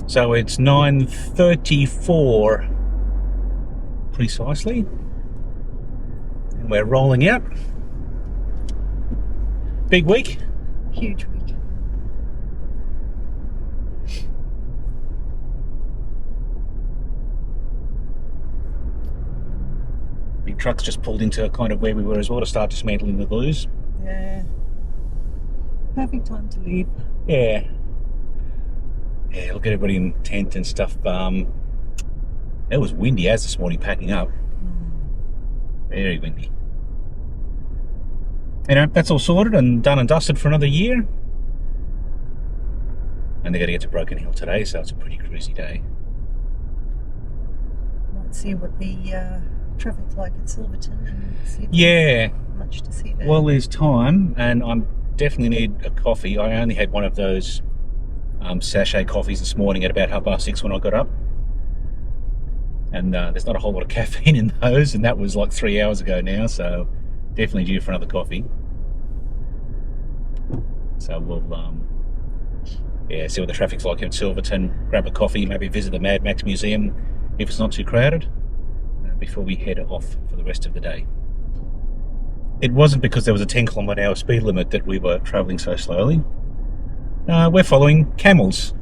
So it's 9:34 precisely, and we're rolling out. Big week. Huge week. Big trucks just pulled into kind of where we were as well to start dismantling the glues. Yeah. Perfect time to leave. Yeah. Yeah, look at everybody in tent and stuff. It was windy as this morning packing up. Very windy. Anyway, that's all sorted and done and dusted for another year. And they're going to get to Broken Hill today, so it's a pretty cruisy day. Might see what the traffic's like at Silverton and see if Yeah. there's much to see there. Well, there's time, and I definitely need a coffee. I only had one of those sachet coffees this morning at about 6:30 when I got up. And there's not a whole lot of caffeine in those, and that was like 3 hours ago now, so definitely due for another coffee. So we'll see what the traffic's like in Silverton, grab a coffee, maybe visit the Mad Max museum if it's not too crowded, before we head off for the rest of the day. It wasn't because there was a 10km/h speed limit that we were travelling so slowly. We're following camels.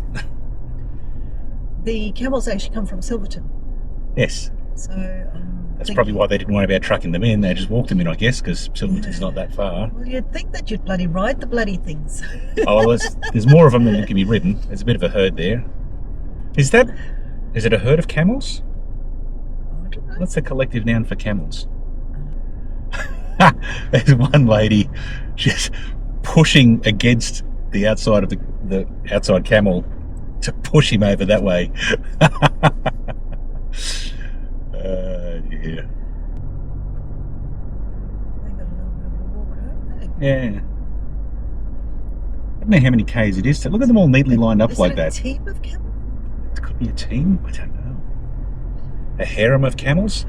The camels actually come from Silverton. Yes. So that's probably why they didn't worry about trucking them in. They just walked them in, I guess, because Silverton's not that far. Well, you'd think that you'd bloody ride the bloody things. Oh, well, there's more of them than can be ridden. There's a bit of a herd there. Is it a herd of camels? I don't know. What's the collective noun for camels? There's one lady just pushing against the outside of the outside camel to push him over that way. Yeah. They got a little bit of a walk home, eh? Yeah. I don't know how many Ks it is. Look at them all neatly lined up like that. Is it a team of camels? It could be a team. I don't know. A harem of camels?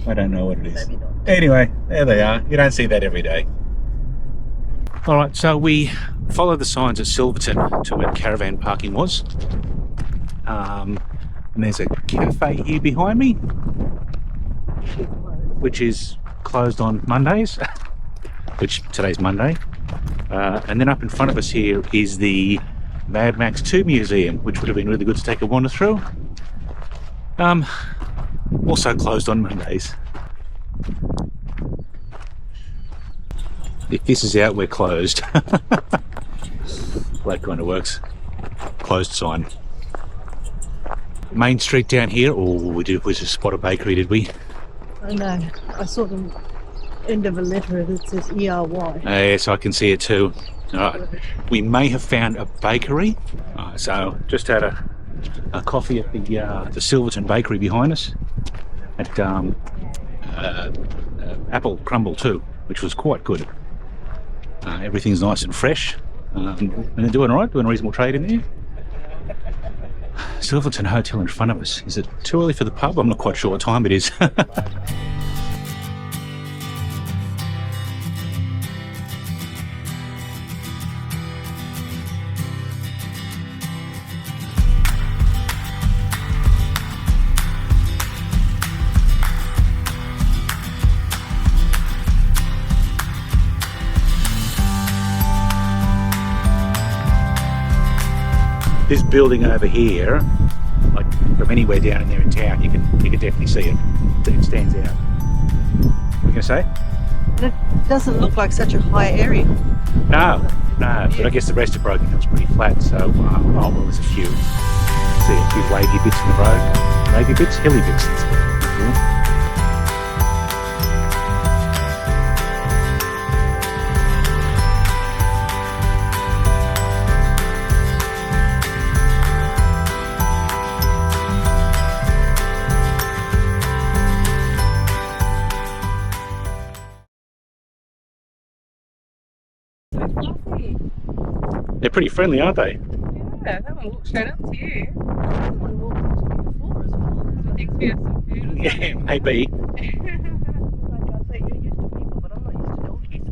I don't know what it is. Maybe not. Anyway, there they are. You don't see that every day. All right, so we followed the signs at Silverton to where the caravan parking was. And there's a cafe here behind me, which is closed on Mondays, which today's Monday. And then up in front of us here is the Mad Max 2 museum, which would have been really good to take a wander through. Also closed on Mondays. If this is out, we're closed. That kind of works. Closed sign. Main street down here. Oh, we just spot a bakery, did we? I know. I saw the end of a letter that says ERY. Yes, I can see it too. All right. We may have found a bakery. So just had a coffee at the Silverton bakery behind us. At apple crumble too, which was quite good. Everything's nice and fresh. And they're doing all right, doing reasonable trade in there. Silverton Hotel in front of us. Is it too early for the pub? I'm not quite sure what time it is. This building over here, like from anywhere down in there in town, you can definitely see it. It stands out. What are you going to say? It doesn't look like such a high area. No. But I guess the rest of Broken Hill's pretty flat, so well, there's a few. See a few wavy bits in the road. Wavy bits, hilly bits. They're pretty friendly, aren't they? Yeah, that one walked straight up to you. Someone walked up to me before as well. I think we have some food. Yeah, maybe. Like I say, you're used to people, but I'm not used to donkeys.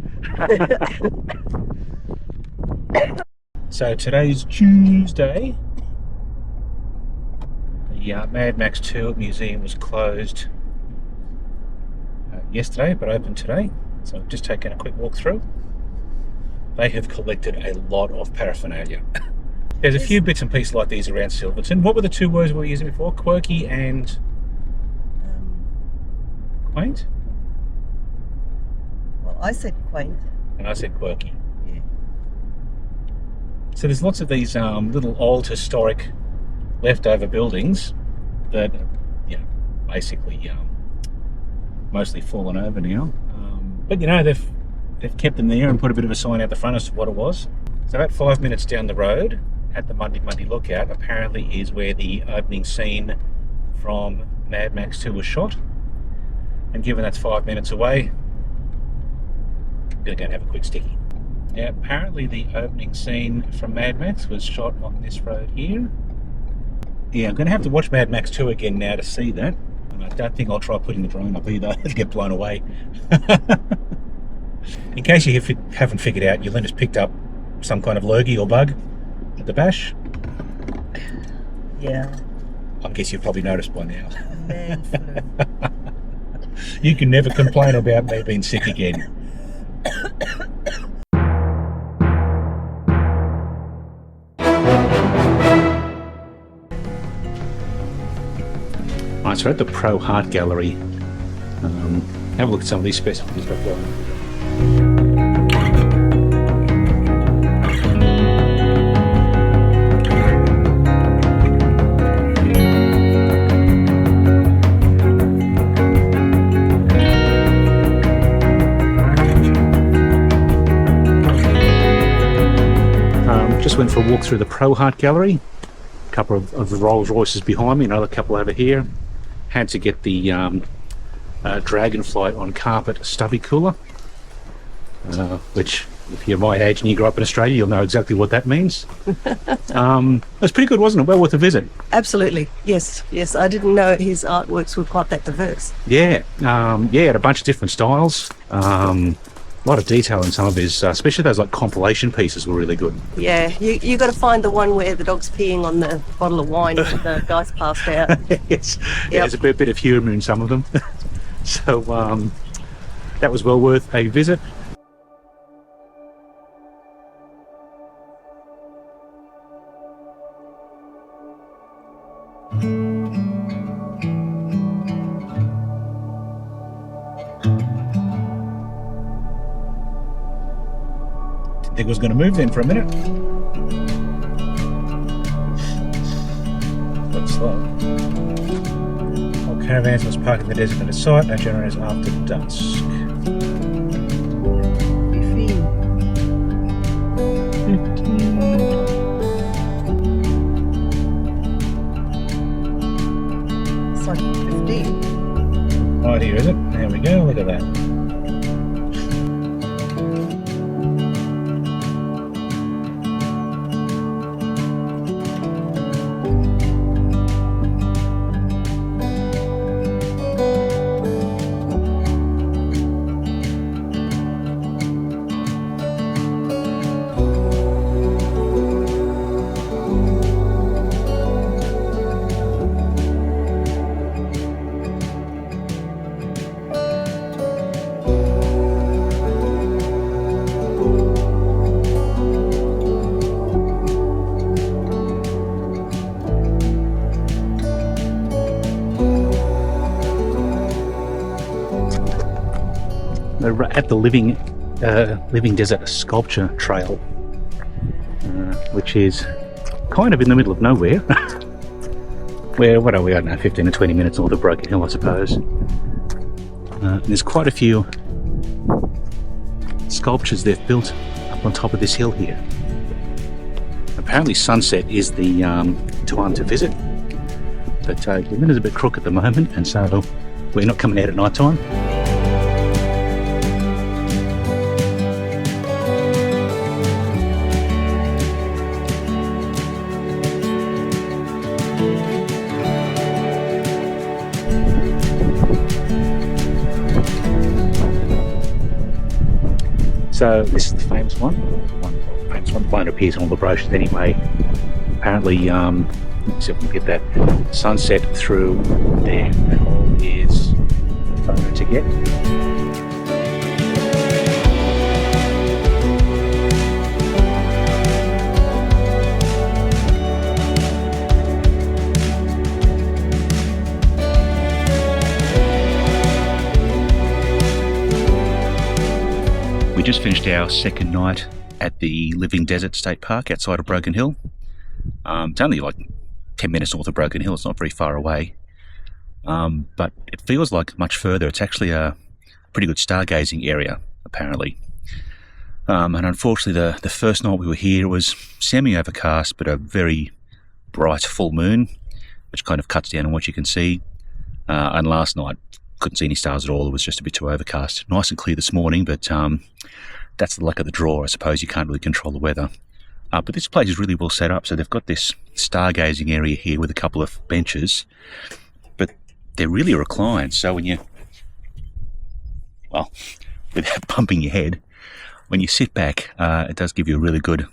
So today's Tuesday. The Mad Max 2 museum was closed yesterday, but open today. So I've just taken a quick walk through. They have collected a lot of paraphernalia. There's a few bits and pieces like these around Silverton. What were the two words we were using before? Quirky and quaint? Well, I said quaint. And I said quirky. Yeah. So there's lots of these little old historic leftover buildings that, basically mostly fallen over now. But they've kept them there and put a bit of a sign out the front as to what it was. So about 5 minutes down the road at the Mundi Mundi Lookout apparently is where the opening scene from Mad Max 2 was shot. And given that's 5 minutes away, I'm going to go and have a quick sticky. Now apparently the opening scene from Mad Max was shot on this road here. Yeah, I'm going to have to watch Mad Max 2 again now to see that. And I don't think I'll try putting the drone up either. It'll get blown away. In case you haven't figured out, Yolinda's picked up some kind of lurgy or bug at the bash. Yeah. I guess you've probably noticed by now. Man flu. You can never complain about me being sick again. Right, so we're at the Pro Hart Gallery. Have a look at some of these specimens we've got going. Just went for a walk through the Pro Hart Gallery. A couple of the Rolls Royces behind me, another couple over here. Had to get the Dragonfly on carpet stubby cooler, which if you're my age and you grew up in Australia, you'll know exactly what that means. It was pretty good, wasn't it? Well worth a visit. Absolutely. Yes. I didn't know his artworks were quite that diverse. Yeah, had a bunch of different styles. A lot of detail in some of his, especially those like compilation pieces were really good. Yeah, you got to find the one where the dog's peeing on the bottle of wine and the guy's passed out. Yes, there's a bit of humour in some of them. So that was well worth a visit. Didn't think it was going to move then for a minute. Quite slow. All caravans must park in the designated site. No generators after dusk. It's like 15. Right here, is it? There we go. Look at that. We're at the Living Desert Sculpture Trail, which is kind of in the middle of nowhere. Where, what are we, I don't know, 15 or 20 minutes north of Broken Hill, I suppose. And there's quite a few sculptures they've built up on top of this hill here. Apparently sunset is the time to visit, but the window's a bit crook at the moment, and so we're not coming out at night time. So this is the famous one of footprints. One appears on all the brochures anyway. Apparently, let's see if we can get that sunset through there. That hole is a photo to get. We just finished our second night at the Living Desert State Park outside of Broken Hill. It's only like 10 minutes north of Broken Hill, it's not very far away. But it feels like much further. It's actually a pretty good stargazing area, apparently. And unfortunately, the first night we were here, it was semi-overcast, but a very bright full moon, which kind of cuts down on what you can see. And last night, couldn't see any stars at all. It was just a bit too overcast. Nice and clear this morning, but that's the luck of the draw. I suppose you can't really control the weather. But this place is really well set up. So they've got this stargazing area here with a couple of benches, but they're really reclined. So when you, well, without bumping your head, when you sit back, it does give you a really good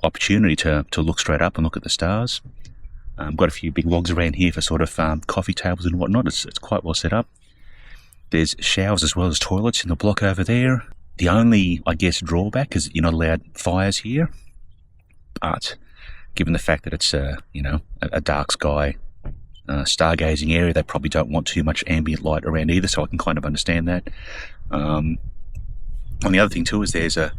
opportunity to look straight up and look at the stars. Got a few big logs around here for sort of coffee tables and whatnot. It's quite well set up. There's showers as well as toilets in the block over there. The only, I guess, drawback is you're not allowed fires here. But given the fact that it's a dark sky stargazing area, they probably don't want too much ambient light around either. So I can kind of understand that. And the other thing too is there's a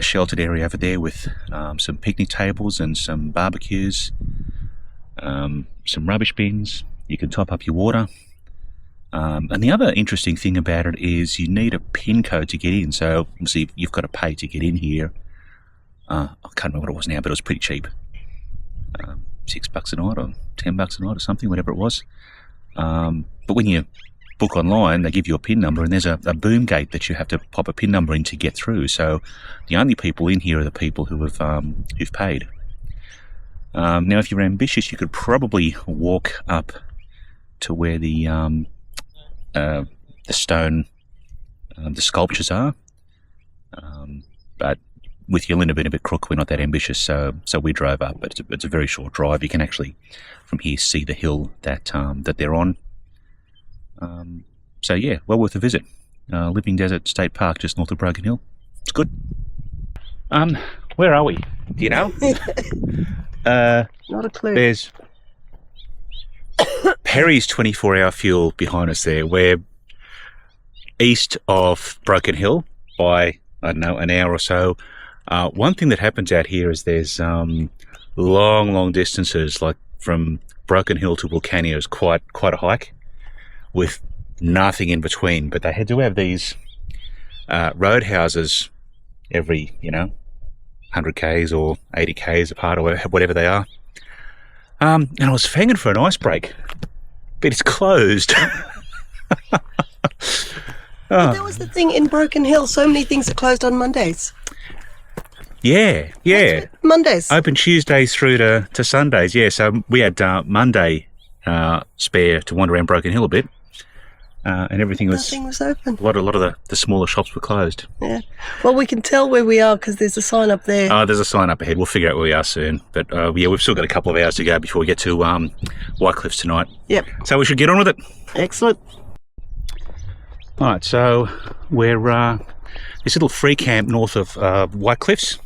sheltered area over there with some picnic tables and some barbecues. Some rubbish bins. You can top up your water. And the other interesting thing about it is you need a PIN code to get in. So obviously you've got to pay to get in here. I can't remember what it was now, but it was pretty cheap. $6 a night or $10 a night or something, whatever it was. But when you book online, they give you a PIN number, and there's a boom gate that you have to pop a PIN number in to get through. So the only people in here are the people who've paid. Now, if you're ambitious, you could probably walk up to where the stone, the sculptures are. But with Yolanda being a bit crook, we're not that ambitious, so we drove up. But it's a very short drive. You can actually, from here, see the hill that they're on. So yeah, well worth a visit. Living Desert State Park, just north of Broken Hill. It's good. Where are we? Do you know? Not a clue. There's Perry's 24-hour fuel behind us there. We're east of Broken Hill by, I don't know, an hour or so. One thing that happens out here is there's long distances, like from Broken Hill to Vulcania is quite a hike with nothing in between. But they do have these roadhouses every, 100 k's or 80 k's apart or whatever they are. And I was hanging for an ice break, but it's closed. But that was the thing in Broken Hill. So many things are closed on Mondays. Yeah. Mondays. Open Tuesdays through to Sundays, yeah. So we had Monday spare to wander around Broken Hill a bit. And everything was... Nothing was open. A lot of the smaller shops were closed. Yeah. Well, we can tell where we are because there's a sign up there. There's a sign up ahead. We'll figure out where we are soon. But yeah, we've still got a couple of hours to go before we get to White Cliffs tonight. Yep. So we should get on with it. Excellent. All right, so we're this little free camp north of White Cliffs,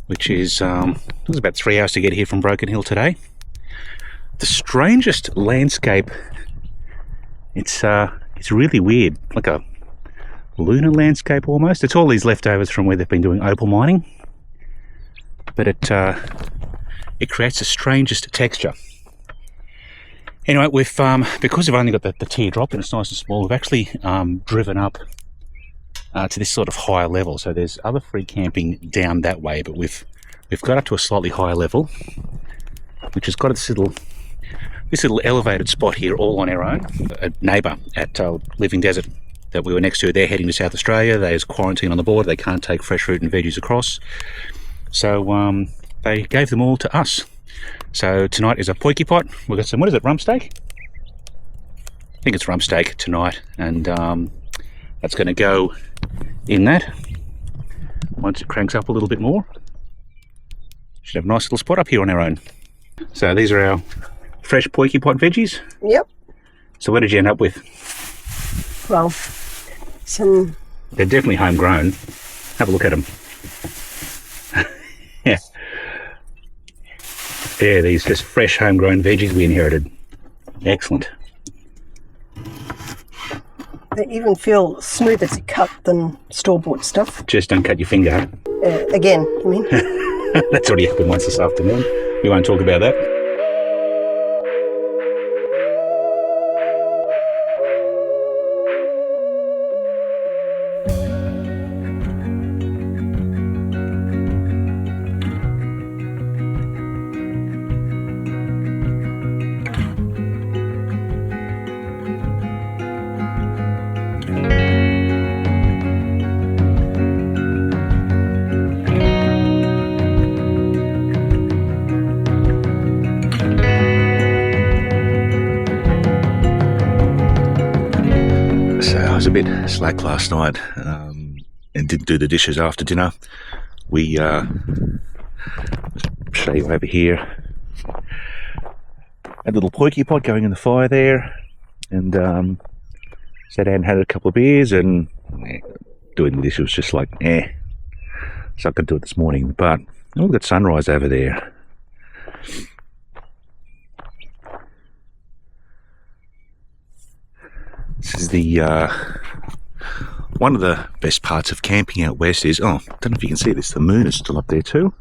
which is it was about 3 hours to get here from Broken Hill today. The strangest landscape. It's really weird, like a lunar landscape almost. It's all these leftovers from where they've been doing opal mining, but it creates the strangest texture. Anyway, we've because we've only got the teardrop and it's nice and small, we've actually driven up to this sort of higher level. So there's other free camping down that way, but we've got up to a slightly higher level, which has got this little elevated spot here all on our own. A neighbour at Living Desert that we were next to, they're heading to South Australia. There's quarantine on the border. They can't take fresh fruit and veggies across. So they gave them all to us. So tonight is a poikie pot. We've got some, what is it, rump steak? I think it's rump steak tonight. And that's going to go in that once it cranks up a little bit more. Should have a nice little spot up here on our own. So these are our fresh poiky pot veggies. Yep. So what did you end up with? Well, some... They're definitely homegrown. Have a look at them. Yeah. Yeah, these just fresh homegrown veggies we inherited. Excellent. They even feel smoother to cut than store-bought stuff. Just don't cut your finger. Again, you mean? That's already happened once this afternoon. We won't talk about that. I was a bit slack last night and didn't do the dishes after dinner. We show you over here, a little poiky pot going in the fire there, and sat down and had a couple of beers, and doing the dishes was just like so I could do it this morning. But look at sunrise over there. This is the one of the best parts of camping out west is, I don't know if you can see this, the moon is still up there too.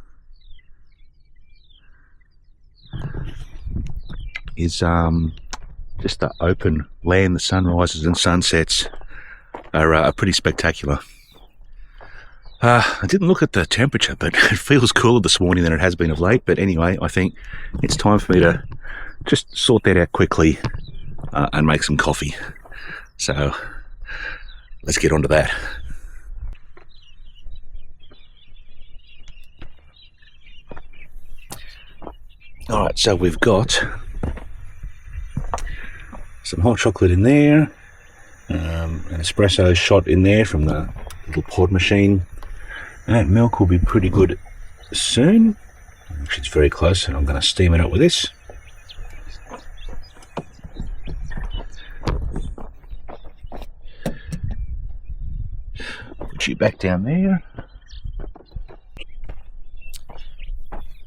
Is just the open land. The sunrises and sunsets are pretty spectacular. I didn't look at the temperature, but it feels cooler this morning than it has been of late. But anyway, I think it's time for me to just sort that out quickly and make some coffee. So let's get on to that. Alright, so we've got some hot chocolate in there, an espresso shot in there from the little pod machine, and that milk will be pretty good soon. Actually, it's very close, and I'm going to steam it up with this. Put you back down there.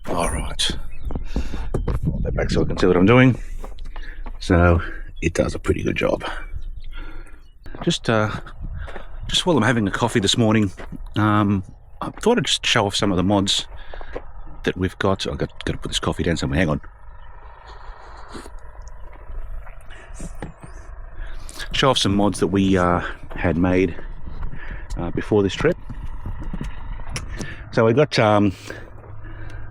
Alright. Hold that back so I can see what I'm doing. So it does a pretty good job. Just while I'm having a coffee this morning, I thought I'd just show off some of the mods that we've got. I've got to put this coffee down somewhere. Hang on. Show off some mods that we had made before this trip. So we got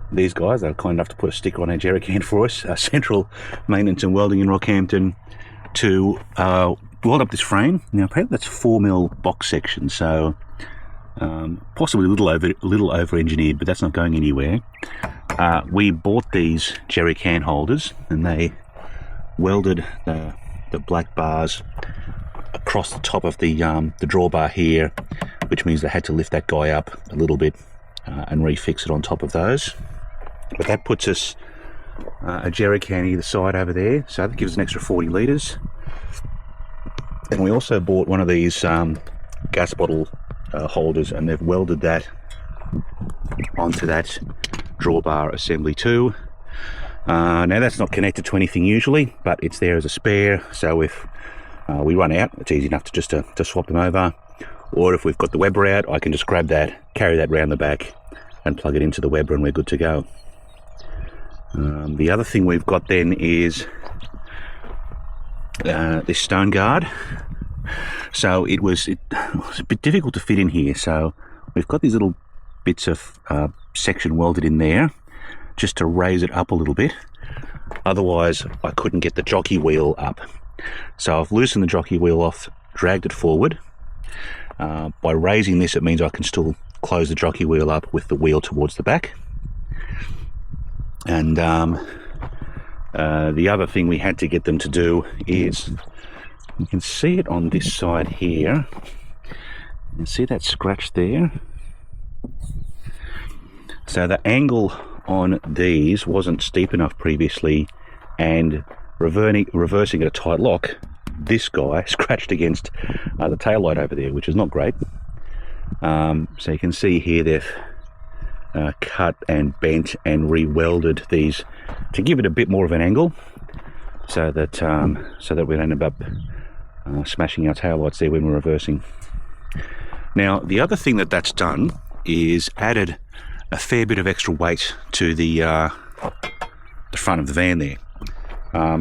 these guys that are kind enough to put a sticker on our jerry can for us, Central Maintenance and Welding in Rockhampton, to weld up this frame. Now apparently that's 4mm box section, so possibly a little over engineered, but that's not going anywhere. We bought these jerry can holders, and they welded the black bars across the top of the drawbar here, which means they had to lift that guy up a little bit and refix it on top of those. But that puts us a jerry can either side over there, so that gives an extra 40 litres. And we also bought one of these gas bottle holders, and they've welded that onto that drawbar assembly too. Now that's not connected to anything usually, but it's there as a spare, so if we run out, it's easy enough to swap them over. Or if we've got the Weber out, I can just grab that, carry that round the back and plug it into the Weber, and we're good to go. The other thing we've got then is this stone guard. So it was a bit difficult to fit in here, so we've got these little bits of section welded in there just to raise it up a little bit. Otherwise I couldn't get the jockey wheel up, so I've loosened the jockey wheel off, dragged it forward. By raising this, it means I can still close the jockey wheel up with the wheel towards the back. And the other thing we had to get them to do is, you can see it on this side here. You see that scratch there? So the angle on these wasn't steep enough previously, and reversing at a tight lock, this guy scratched against the tail light over there, which is not great. So you can see here they've cut and bent and re-welded these to give it a bit more of an angle, so that we don't end up smashing our tail lights there when we're reversing. Now, the other thing that's done is added a fair bit of extra weight to the front of the van there.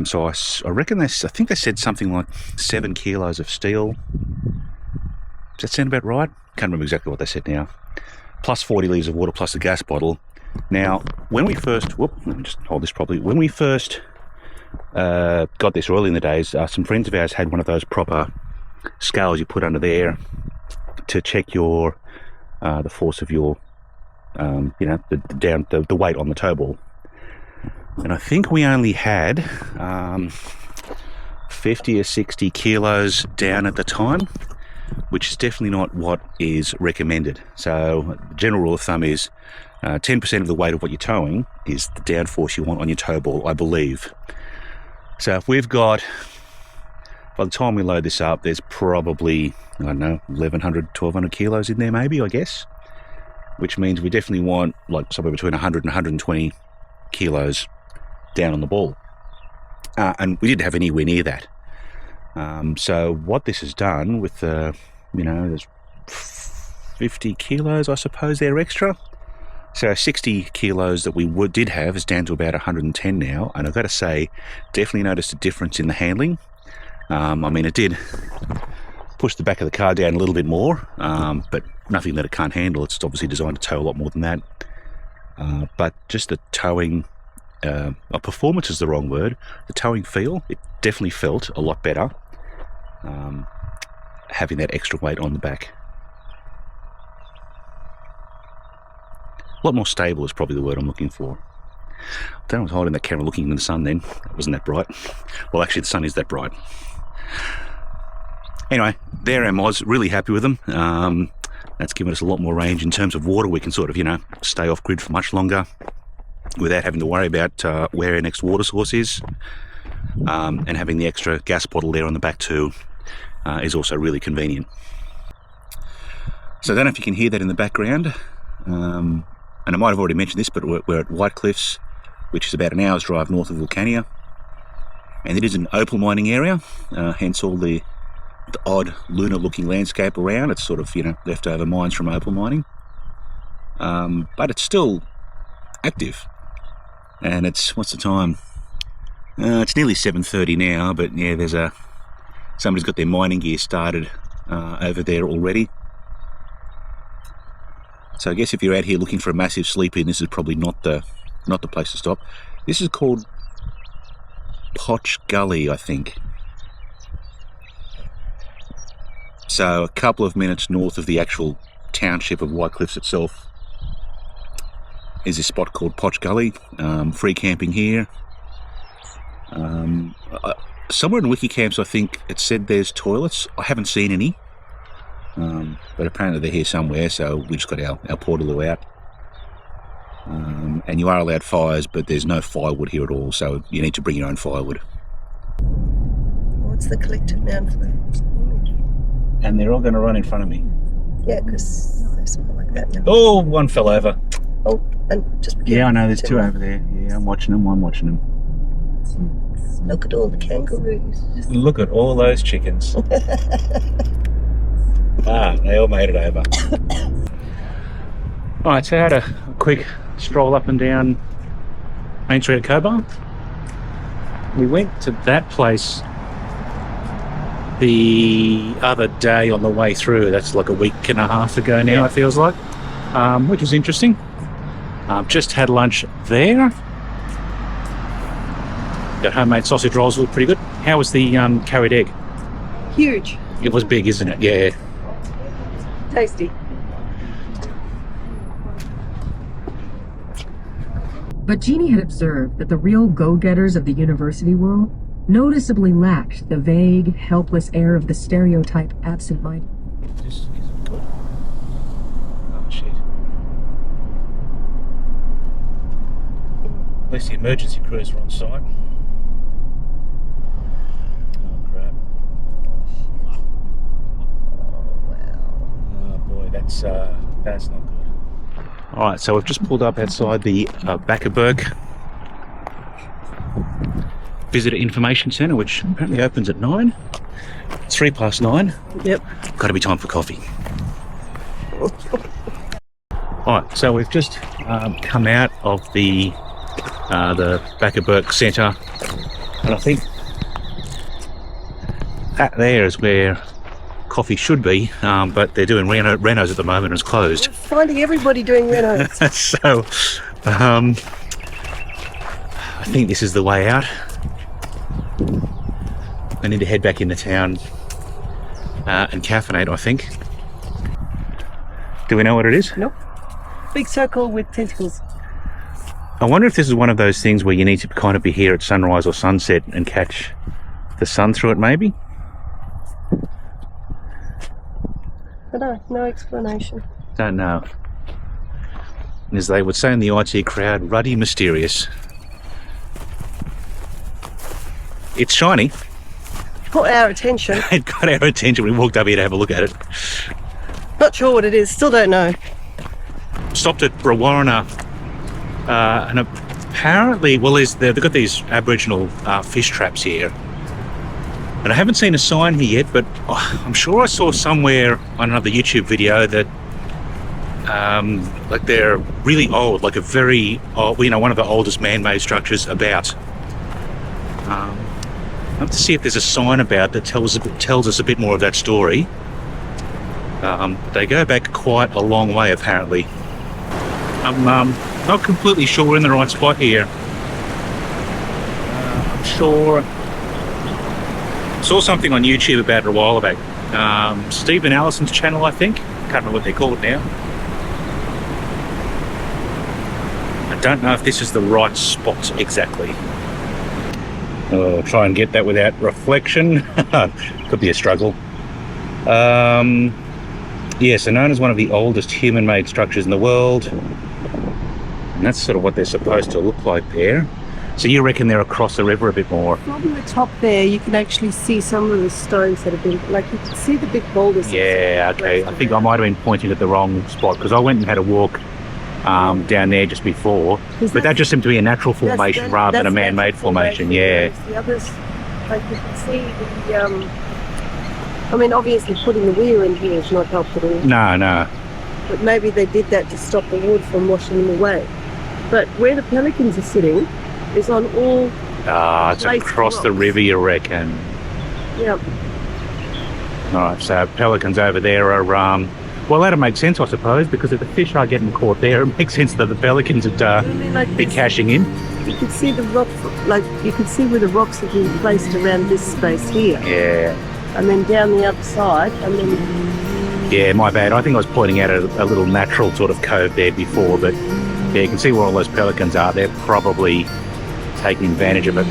So I reckon I think they said something like 7 kilos of steel. Does that sound about right? Can't remember exactly what they said now. Plus 40 litres of water plus a gas bottle. Now, when we first, let me just hold this properly. When we first got this early in the days, some friends of ours had one of those proper scales you put under there to check your the force of your the weight on the tow ball. And I think we only had 50 or 60 kilos down at the time, which is definitely not what is recommended. So the general rule of thumb is 10% of the weight of what you're towing is the downforce you want on your tow ball, I believe. So if we've got, by the time we load this up, there's probably, I don't know, 1,100, 1,200 kilos in there maybe, I guess. Which means we definitely want like somewhere between 100 and 120 kilos down on the ball. And we didn't have anywhere near that. So what this has done with there's 50 kilos, I suppose, they're extra. So 60 kilos that we did have is down to about 110 now. And I've got to say, definitely noticed a difference in the handling. I mean, it did push the back of the car down a little bit more, but nothing that it can't handle. It's obviously designed to tow a lot more than that. But just the towing, performance is the wrong word. The towing feel, it definitely felt a lot better having that extra weight on the back. A lot more stable is probably the word I'm looking for. I don't know, I was holding that camera looking in the sun then. It wasn't that bright. Well, actually, the sun is that bright. Anyway, there our mods, really happy with them. That's given us a lot more range in terms of water. We can sort of, stay off grid for much longer without having to worry about where our next water source is. And having the extra gas bottle there on the back too is also really convenient. So I don't know if you can hear that in the background. And I might have already mentioned this, but we're at White Cliffs, which is about an hour's drive north of Vulcania. And it is an opal mining area, hence all the odd lunar looking landscape around. It's sort of, leftover mines from opal mining. But it's still active. And it's, what's the time? It's nearly 7:30 now, but yeah, somebody's got their mining gear started over there already. So I guess if you're out here looking for a massive sleep in, this is probably not the place to stop. This is called Potch Gully, I think. So a couple of minutes north of the actual township of White Cliffs itself is this spot called Potch Gully. Free camping here. Somewhere in Wikicamps, I think it said there's toilets. I haven't seen any. But apparently they're here somewhere, so we just got our portaloo out. And you are allowed fires, but there's no firewood here at all, so you need to bring your own firewood. What's the collective noun for that? And they're all going to run in front of me. Yeah, because there's something like that now. Oh, one fell over. Oh, and just... Yeah, I know, there's two over there. Yeah, I'm watching them. Look at all the kangaroos. Look at all those chickens. They all made it over. Alright, so I had a quick stroll up and down Main Street at Cobar. We went to that place the other day on the way through. That's like a week and a half ago now, it feels like, which was interesting. Just had lunch there. Got homemade sausage rolls, look pretty good. How was the curried egg? Huge. It was big, isn't it? Yeah. Tasty. But Jeannie had observed that the real go-getters of the university world noticeably lacked the vague, helpless air of the stereotype absent-minded. This isn't good. Oh, shit. least the emergency crews are on site. Oh crap. Oh boy, that's not good. Alright, so we've just pulled up outside the back of Burke Visitor Information Centre, which apparently opens at 9. It's 9:03. Yep. Got to be time for coffee. Alright, so we've just come out of the back of Burke Centre, and I think that there is where coffee should be, but they're doing renos at the moment and it's closed. Finding everybody doing renos. So I think this is the way out. I need to head back into town and caffeinate, I think. Do we know what it is? Nope. Big circle with tentacles. I wonder if this is one of those things where you need to kind of be here at sunrise or sunset and catch the sun through it, maybe? I don't know, no explanation. Don't know. And as they would say in the IT crowd, ruddy mysterious. It's shiny. Caught our attention. It got our attention. We walked up here to have a look at it. Not sure what it is, still don't know. Stopped at Brewarrina, and apparently, well, they've got these Aboriginal fish traps here. And I haven't seen a sign here yet, but I'm sure I saw somewhere on another YouTube video that like they're really old, like a very old, one of the oldest man-made structures about. I have to see if there's a sign about that tells us a bit more of that story. They go back quite a long way, apparently. I'm not completely sure we're in the right spot here. I'm sure. Saw something on YouTube about it a while back. Stephen Allison's channel, I think. Can't remember what they call it now. I don't know if this is the right spot exactly. I'll try and get that without reflection. Could be a struggle. Yeah, so known as one of the oldest human-made structures in the world. And that's sort of what they're supposed to look like there. So you reckon they're across the river a bit more? From the top there, you can actually see some of the stones that have been, like you can see the big boulders. Yeah, okay. I think I might have been pointing at the wrong spot because I went and had a walk down there just before. But that just seemed to be a natural formation rather than a man-made formation, yeah. The others, like you can see the, I mean, obviously putting the weir in here has not helped at all. No. But maybe they did that to stop the wood from washing them away. But where the pelicans are sitting is on all... it's across the river, you reckon? Yeah. Alright, so pelicans over there are, well, that'll make sense, I suppose, because if the fish are getting caught there, it makes sense that the pelicans would be cashing in. You can see the rock, like, you can see where the rocks have been placed around this space here. Yeah. And then down the other side, and then... Yeah, my bad. I think I was pointing out a little natural sort of cove there before, but yeah, you can see where all those pelicans are. They're probably taking advantage of it.